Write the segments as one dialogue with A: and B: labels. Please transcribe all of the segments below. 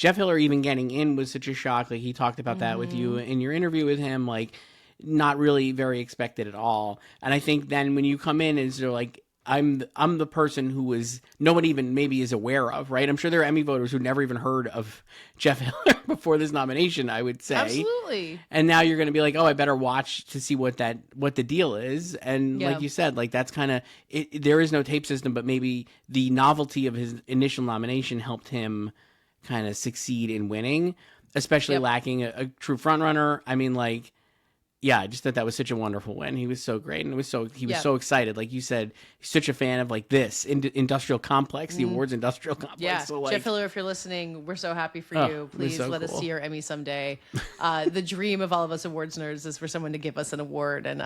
A: Jeff Hiller even getting in was such a shock. Like he talked about that with you in your interview with him, like not really very expected at all. And I think then when you come in and they're like, I'm the person who is no one even maybe is aware of, right? I'm sure there are Emmy voters who never even heard of Jeff Hiller before this nomination, I would say.
B: Absolutely.
A: And now you're going to be like, oh, I better watch to see what the deal is. And like you said, like that's kind of there is no tape system, but maybe the novelty of his initial nomination helped him kind of succeed in winning, especially lacking a true frontrunner. I mean, like. Yeah, I just thought that was such a wonderful win. He was so great, and he was so excited. Like you said, he's such a fan of like this industrial complex, the awards industrial complex.
B: Yeah,
A: so, like,
B: Jeff Hiller, if you're listening, we're so happy for you. Please let us see your Emmy someday. The dream of all of us awards nerds is for someone to give us an award, and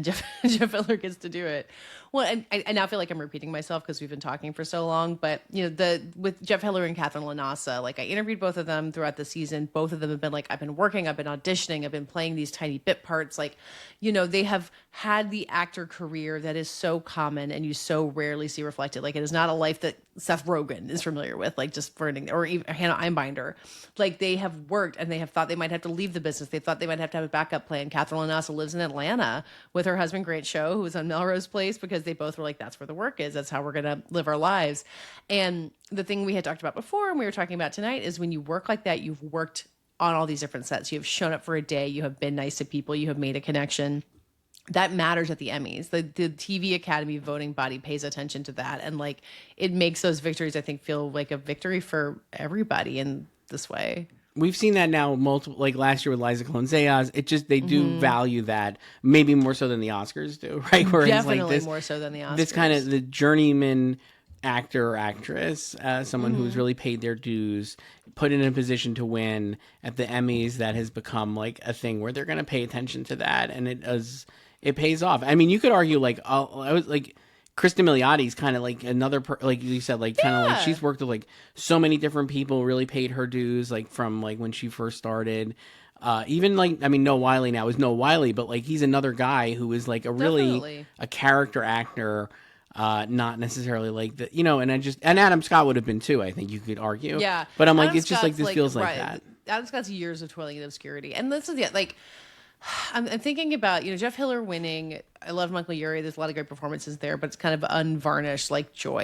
B: Jeff Hiller gets to do it. Well, and I now feel like I'm repeating myself because we've been talking for so long. But with Jeff Hiller and Katherine LaNasa, like I interviewed both of them throughout the season. Both of them have been like, I've been working, I've been auditioning, I've been playing these tiny bit parts. Like, they have had the actor career that is so common and you so rarely see reflected. Like it is not a life that Seth Rogen is familiar with, like just for or even Hannah Einbinder. Like they have worked and they have thought they might have to leave the business. They thought they might have to have a backup plan. Katherine LaNasa lives in Atlanta with her husband, Grant Show, who was on Melrose Place, because they both were like, that's where the work is. That's how we're going to live our lives. And the thing we had talked about before and we were talking about tonight is when you work like that, you've worked on all these different sets. You have shown up for a day. You have been nice to people. You have made a connection. That matters at the Emmys. The TV Academy voting body pays attention to that. And like, it makes those victories, I think, feel like a victory for everybody in this way.
A: We've seen that now multiple, like last year with Liza Colon-Zayas. It just, they do value that maybe more so than the Oscars do, right? Whereas
B: definitely
A: like this,
B: more so than the Oscars.
A: This kind of the journeyman actor or actress, someone who's really paid their dues, put in a position to win at the Emmys, that has become like a thing where they're going to pay attention to that, and it pays off. I mean, you could argue like I was like Kristen Miliotti's kind of like another like you said, like kind of like she's worked with like so many different people, really paid her dues, like from like when she first started. Even like, I mean, Noah Wyle now is Noah Wyle, but like he's another guy who is like a really a character actor. Not necessarily like the, and Adam Scott would have been too, I think you could argue.
B: Yeah.
A: But I'm like,
B: Adam
A: it's just like, this
B: Scott's
A: feels like
B: right.
A: that.
B: Adam Scott's years of toiling in obscurity. And this is like, I'm thinking about, Jeff Hiller winning. I love Michael Urie. There's a lot of great performances there, but it's kind of unvarnished, like joy.